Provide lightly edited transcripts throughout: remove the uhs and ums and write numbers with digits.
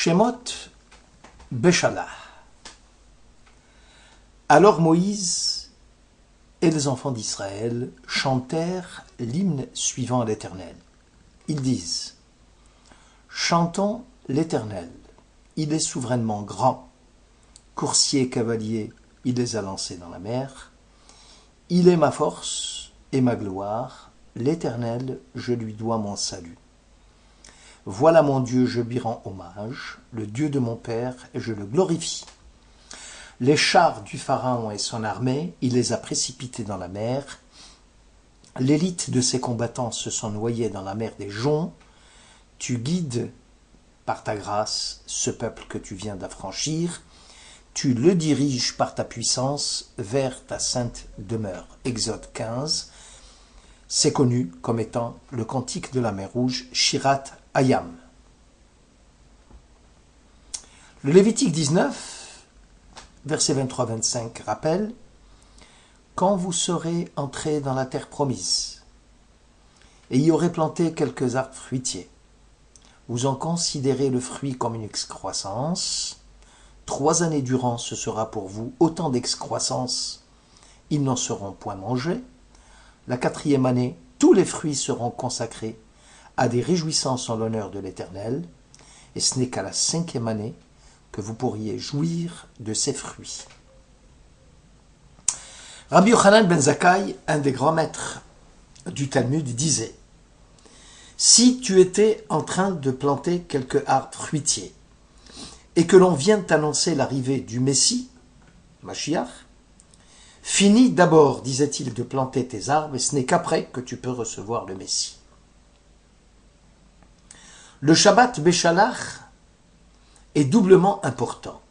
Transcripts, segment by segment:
Shemot Beshalah. Alors Moïse et les enfants d'Israël chantèrent l'hymne suivant à l'Éternel. Ils disent : Chantons l'Éternel, il est souverainement grand. Coursier et cavalier, il les a lancés dans la mer. Il est ma force et ma gloire, l'Éternel, je lui dois mon salut. Voilà mon Dieu, je lui rends hommage, le Dieu de mon Père, et je le glorifie. Les chars du Pharaon et son armée, il les a précipités dans la mer. L'élite de ses combattants se sont noyés dans la mer des joncs. Tu guides par ta grâce ce peuple que tu viens d'affranchir. Tu le diriges par ta puissance vers ta sainte demeure. Exode 15. C'est connu comme étant le cantique de la mer Rouge, Shirat Hayam. Le Lévitique 19, versets 23-25 rappelle : Quand vous serez entrés dans la terre promise, et y aurez planté quelques arbres fruitiers, vous en considérez le fruit comme une excroissance. 3 années durant, ce sera pour vous autant d'excroissance, ils n'en seront point mangés. La 4e année, tous les fruits seront consacrés à des réjouissances en l'honneur de l'Éternel, et ce n'est qu'à la 5e année que vous pourriez jouir de ces fruits. Rabbi Yochanan ben Zakkai, un des grands maîtres du Talmud, disait : Si tu étais en train de planter quelques arbres fruitiers, et que l'on vient t'annoncer l'arrivée du Messie, Mashiach, finis d'abord, disait-il, de planter tes arbres, et ce n'est qu'après que tu peux recevoir le Messie. Le Shabbat Beshalach est doublement important.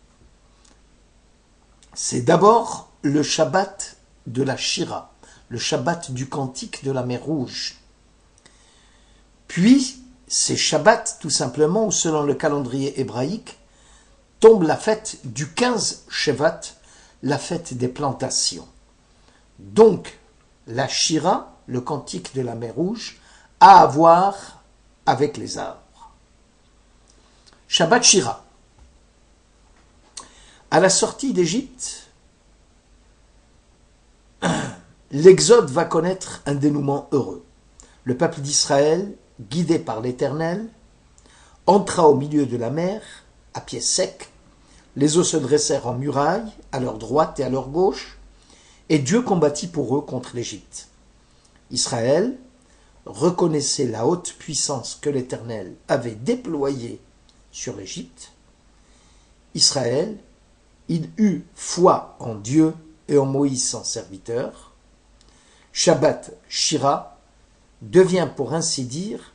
C'est d'abord le Shabbat de la Shira, le Shabbat du cantique de la mer Rouge. Puis, c'est Shabbat tout simplement où, selon le calendrier hébraïque, tombe la fête du 15 Shevat, la fête des plantations. Donc, la Shira, le cantique de la mer Rouge, a à voir avec les arbres. Shabbat Shira. À la sortie d'Égypte, l'Exode va connaître un dénouement heureux. Le peuple d'Israël, guidé par l'Éternel, entra au milieu de la mer, à pied sec. Les eaux se dressèrent en muraille, à leur droite et à leur gauche, et Dieu combattit pour eux contre l'Égypte. Israël reconnaissait la haute puissance que l'Éternel avait déployée sur l'Égypte. Israël, il eut foi en Dieu et en Moïse son serviteur. Shabbat Shira devient pour ainsi dire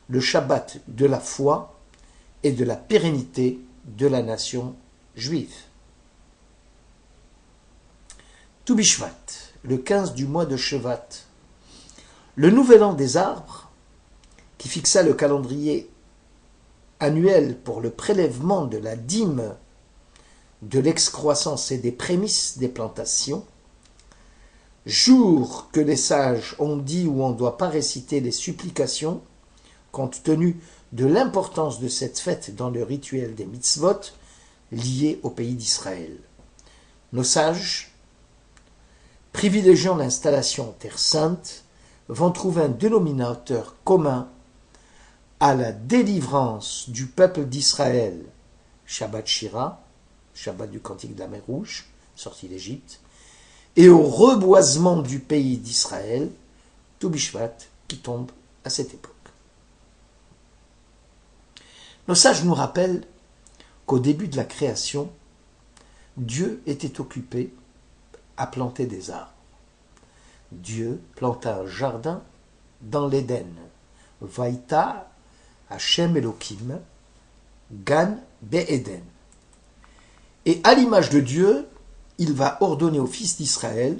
le Shabbat de la foi et de la pérennité de la nation juive. Tu Bishvat, le 15 du mois de Shevat, le nouvel an des arbres, qui fixa le calendrier annuel pour le prélèvement de la dîme, de l'excroissance et des prémices des plantations, jour que les sages ont dit où on ne doit pas réciter les supplications, compte tenu de l'importance de cette fête dans le rituel des mitzvot liés au pays d'Israël. Nos sages, privilégiant l'installation en terre sainte, vont trouver un dénominateur commun à la délivrance du peuple d'Israël, Shabbat Shira, Shabbat du cantique de la mer Rouge, sortie d'Égypte, et au reboisement du pays d'Israël, Tu Bishvat, qui tombe à cette époque. Nos sages nous rappellent qu'au début de la création, Dieu était occupé à planter des arbres. Dieu planta un jardin dans l'Éden. Vaïta Hashem Elohim Gan Be'Eden. Et à l'image de Dieu, il va ordonner aux fils d'Israël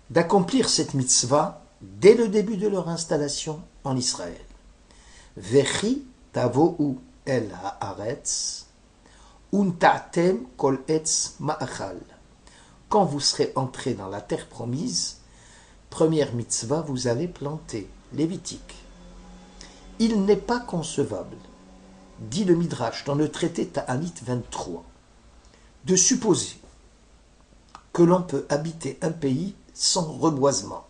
d'accomplir cette mitzvah dès le début de leur installation en Israël. Vechi tavohu el haaretz unta'tem kol etz ma'achal. Quand vous serez entrés dans la terre promise, première mitzvah, vous avez planté. Lévitique. Il n'est pas concevable dit le Midrash dans le traité Ta'anit 23, de supposer que l'on peut habiter un pays sans reboisement.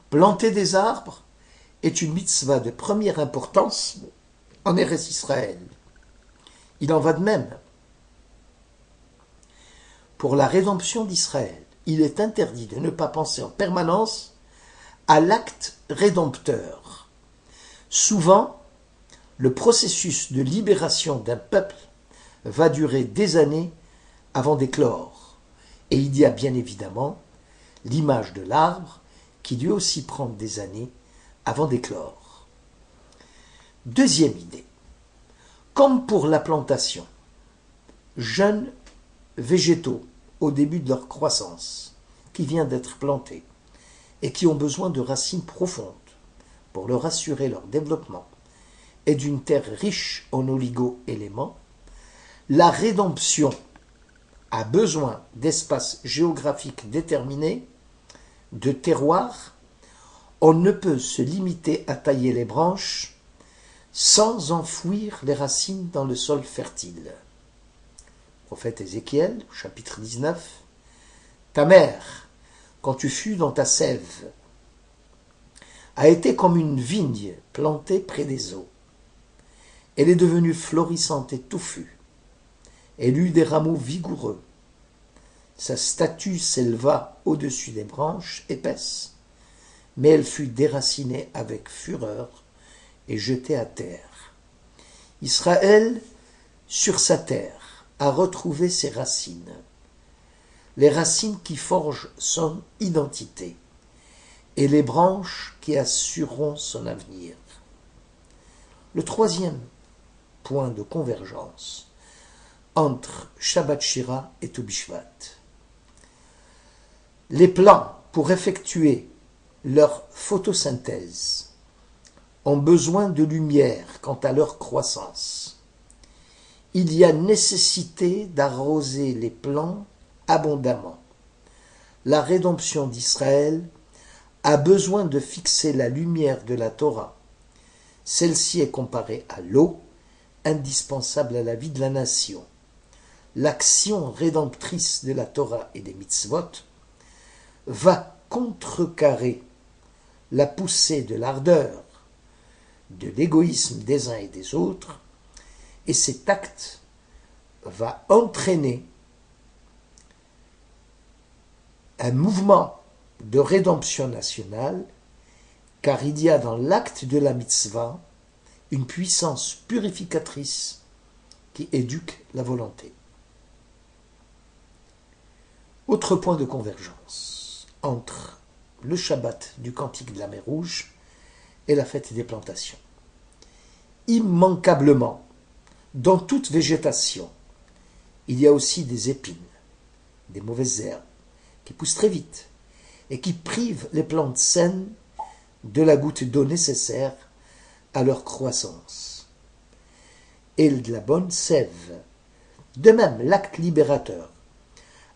Planter des arbres est une mitzvah de première importance en Eretz Israël. Il en va de même. Pour la rédemption d'Israël, il est interdit de ne pas penser en permanence à l'acte rédempteur. Souvent, le processus de libération d'un peuple va durer des années avant d'éclore. Et il y a bien évidemment l'image de l'arbre qui lui aussi prend des années avant d'éclore. Deuxième idée. Comme pour la plantation, jeunes végétaux au début de leur croissance, qui vient d'être plantés, et qui ont besoin de racines profondes pour leur assurer leur développement, et d'une terre riche en oligo-éléments, la rédemption a besoin d'espaces géographiques déterminés, de terroirs. On ne peut se limiter à tailler les branches sans enfouir les racines dans le sol fertile. Prophète Ézéchiel, chapitre 19. Ta mère, quand tu fus dans ta sève, a été comme une vigne plantée près des eaux. Elle est devenue florissante et touffue. Elle eut des rameaux vigoureux. Sa statue s'éleva au-dessus des branches épaisses, mais elle fut déracinée avec fureur et jetée à terre. Israël, sur sa terre, a retrouvé ses racines, les racines qui forgent son identité, et les branches qui assureront son avenir. Le troisième point de convergence entre Shabbat Shira et Tu B'Shvat. Les plants, pour effectuer leur photosynthèse, ont besoin de lumière quant à leur croissance. Il y a nécessité d'arroser les plants abondamment. La rédemption d'Israël a besoin de fixer la lumière de la Torah. Celle-ci est comparée à l'eau, indispensable à la vie de la nation. L'action rédemptrice de la Torah et des mitzvot va contrecarrer la poussée de l'ardeur, de l'égoïsme des uns et des autres, et cet acte va entraîner un mouvement de rédemption nationale, car il y a dans l'acte de la mitzvah une puissance purificatrice qui éduque la volonté. Autre point de convergence entre le Shabbat du Cantique de la Mer Rouge et la fête des plantations. Immanquablement, dans toute végétation, il y a aussi des épines, des mauvaises herbes, qui poussent très vite et qui privent les plantes saines de la goutte d'eau nécessaire à leur croissance. Et de la bonne sève. De même, l'acte libérateur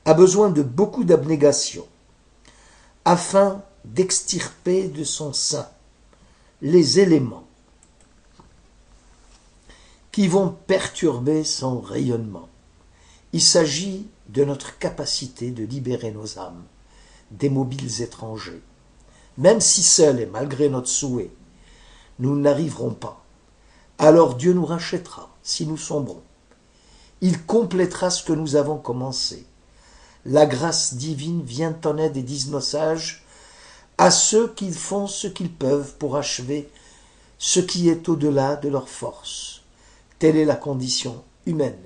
a besoin de beaucoup d'abnégation afin d'extirper de son sein les éléments qui vont perturber son rayonnement. Il s'agit de notre capacité de libérer nos âmes des mobiles étrangers. Même si seuls et malgré notre souhait, nous n'arriverons pas, alors Dieu nous rachètera si nous sombrons. Il complétera ce que nous avons commencé. La grâce divine vient en aide et disent nos sages à ceux qui font ce qu'ils peuvent pour achever ce qui est au-delà de leur force. Telle est la condition humaine.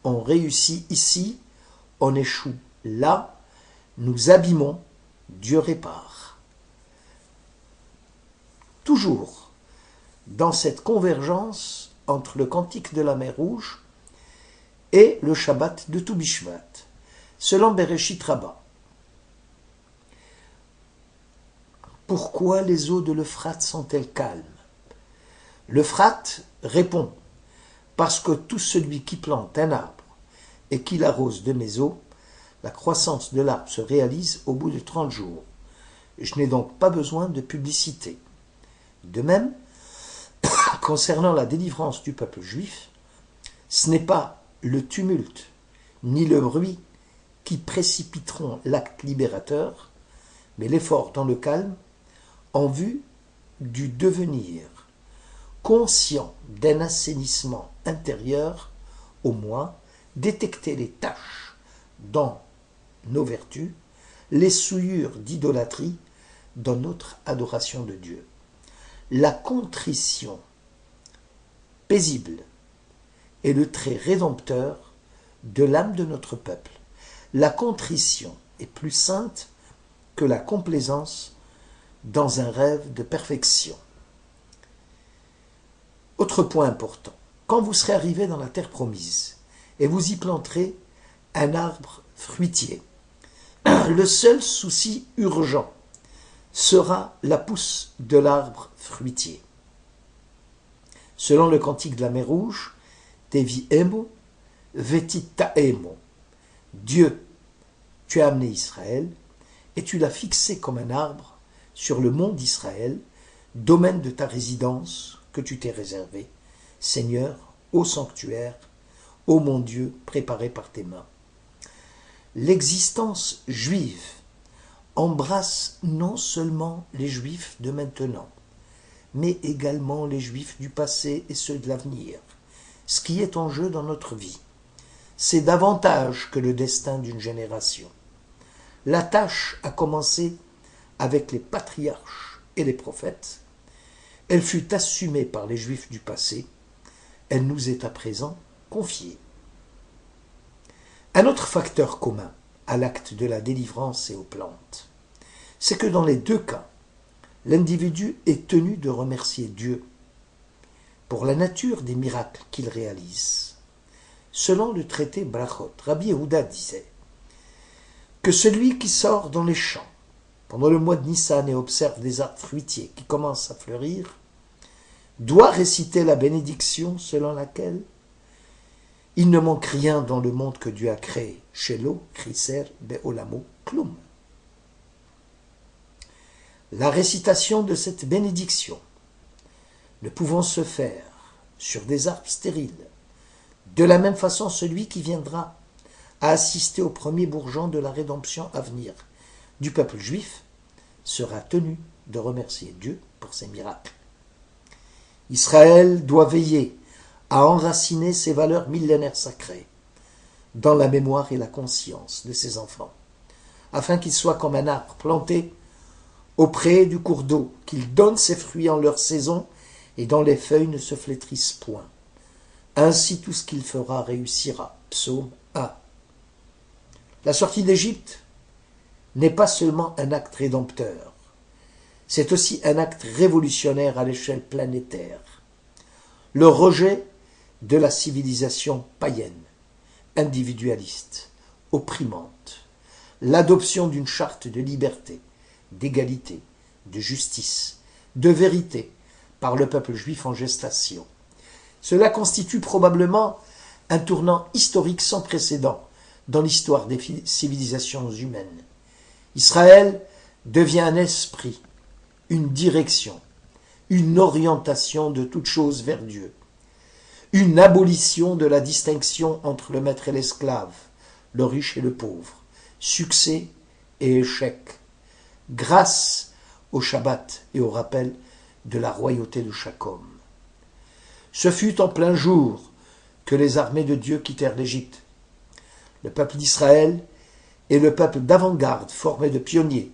On réussit ici, on échoue là, nous abîmons, Dieu répare. Toujours dans cette convergence entre le cantique de la mer Rouge et le Shabbat de Tu B'Shvat, selon Bereshit Rabbah. Pourquoi les eaux de l'Euphrate sont-elles calmes? L'Euphrate répond, parce que tout celui qui plante un arbre et qui l'arrose de mes eaux, la croissance de l'arbre se réalise au bout de 30 jours. Je n'ai donc pas besoin de publicité. De même, concernant la délivrance du peuple juif, ce n'est pas le tumulte ni le bruit qui précipiteront l'acte libérateur, mais l'effort dans le calme en vue du devenir, conscient d'un assainissement intérieur, au moins détecter les taches dans nos vertus, les souillures d'idolâtrie dans notre adoration de Dieu. La contrition paisible est le trait rédempteur de l'âme de notre peuple. La contrition est plus sainte que la complaisance dans un rêve de perfection. Autre point important, quand vous serez arrivé dans la terre promise et vous y planterez un arbre fruitier, le seul souci urgent sera la pousse de l'arbre fruitier. Selon le cantique de la mer Rouge, Teviemo, Vetitaemo, Dieu, tu as amené Israël et tu l'as fixé comme un arbre sur le mont d'Israël, domaine de ta résidence que tu t'es réservé, Seigneur, ô sanctuaire, ô mon Dieu, préparé par tes mains. L'existence juive embrasse non seulement les Juifs de maintenant, mais également les Juifs du passé et ceux de l'avenir. Ce qui est en jeu dans notre vie, c'est davantage que le destin d'une génération. La tâche a commencé avec les patriarches et les prophètes. Elle fut assumée par les Juifs du passé. Elle nous est à présent confiée. Un autre facteur commun à l'acte de la délivrance et aux plantes, c'est que dans les deux cas, l'individu est tenu de remercier Dieu pour la nature des miracles qu'il réalise. Selon le traité Brachot, Rabbi Yehuda disait que celui qui sort dans les champs pendant le mois de Nissan et observe des arbres fruitiers qui commencent à fleurir, doit réciter la bénédiction selon laquelle il ne manque rien dans le monde que Dieu a créé. Shelo, Chriser, Beolamo, Klum. La récitation de cette bénédiction ne pouvant se faire sur des arbres stériles, de la même façon celui qui viendra à assister au premier bourgeon de la rédemption à venir du peuple juif sera tenu de remercier Dieu pour ses miracles. Israël doit veiller à enraciner ses valeurs millénaires sacrées dans la mémoire et la conscience de ses enfants, afin qu'il soit comme un arbre planté auprès du cours d'eau, qu'il donne ses fruits en leur saison et dont les feuilles ne se flétrissent point. Ainsi tout ce qu'il fera réussira. Psaume 1. La sortie d'Égypte n'est pas seulement un acte rédempteur, c'est aussi un acte révolutionnaire à l'échelle planétaire. Le rejet de la civilisation païenne, individualiste, opprimante, l'adoption d'une charte de liberté, d'égalité, de justice, de vérité par le peuple juif en gestation. Cela constitue probablement un tournant historique sans précédent dans l'histoire des civilisations humaines. Israël devient un esprit, une direction, une orientation de toute chose vers Dieu, une abolition de la distinction entre le maître et l'esclave, le riche et le pauvre, succès et échec, grâce au Shabbat et au rappel de la royauté de chaque homme. Ce fut en plein jour que les armées de Dieu quittèrent l'Égypte. Le peuple d'Israël est le peuple d'avant-garde formé de pionniers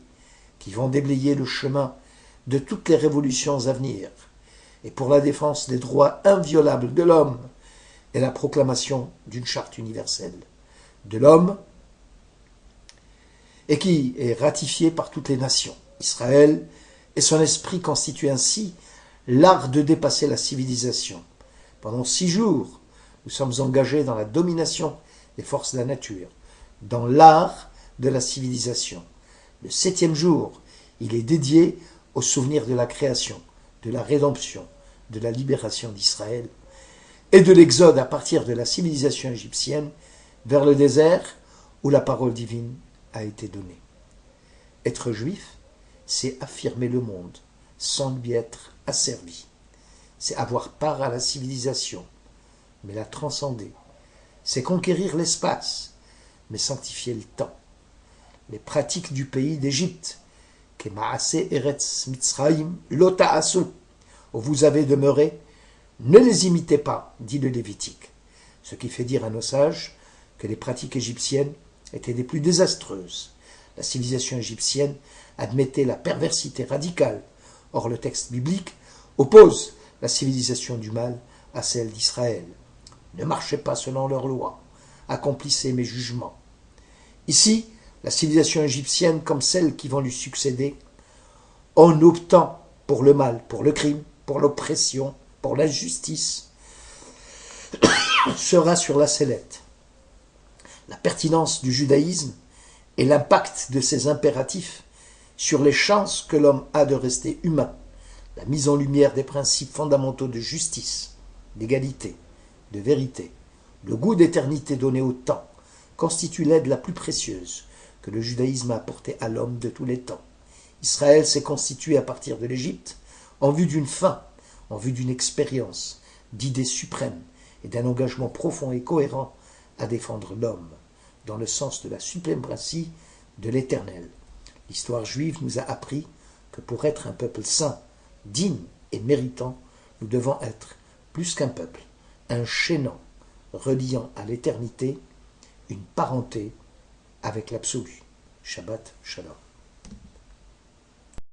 qui vont déblayer le chemin de toutes les révolutions à venir et pour la défense des droits inviolables de l'homme et la proclamation d'une charte universelle de l'homme et qui est ratifiée par toutes les nations. Israël et son esprit constituent ainsi l'art de dépasser la civilisation. Pendant 6 jours, nous sommes engagés dans la domination des forces de la nature, dans l'art de la civilisation. Le 7e jour, il est dédié au souvenir de la création, de la rédemption, de la libération d'Israël et de l'exode à partir de la civilisation égyptienne vers le désert où la parole divine a été donnée. Être juif, c'est affirmer le monde sans lui être asservi. c'est avoir part à la civilisation, mais la transcender. C'est conquérir l'espace, mais sanctifier le temps. Les pratiques du pays d'Égypte, Kemaase Eretz Mitzrayim Lota'asu, où vous avez demeuré, ne les imitez pas, dit le Lévitique. Ce qui fait dire à nos sages que les pratiques égyptiennes étaient des plus désastreuses. La civilisation égyptienne admettait la perversité radicale. Or, le texte biblique oppose la civilisation du mal à celle d'Israël. Ne marchez pas selon leurs lois, accomplissez mes jugements. Ici, la civilisation égyptienne, comme celles qui vont lui succéder, en optant pour le mal, pour le crime, pour l'oppression, pour l'injustice, sera sur la sellette. La pertinence du judaïsme et l'impact de ses impératifs sur les chances que l'homme a de rester humain, la mise en lumière des principes fondamentaux de justice, d'égalité, de vérité, le goût d'éternité donné au temps, constitue l'aide la plus précieuse que le judaïsme a apportée à l'homme de tous les temps. Israël s'est constitué à partir de l'Égypte en vue d'une fin, en vue d'une expérience, d'idées suprêmes et d'un engagement profond et cohérent à défendre l'homme, dans le sens de la suprématie de l'Éternel. L'histoire juive nous a appris que pour être un peuple saint, digne et méritant, nous devons être plus qu'un peuple, un chaînon reliant à l'éternité une parenté avec l'absolu. Shabbat Shalom.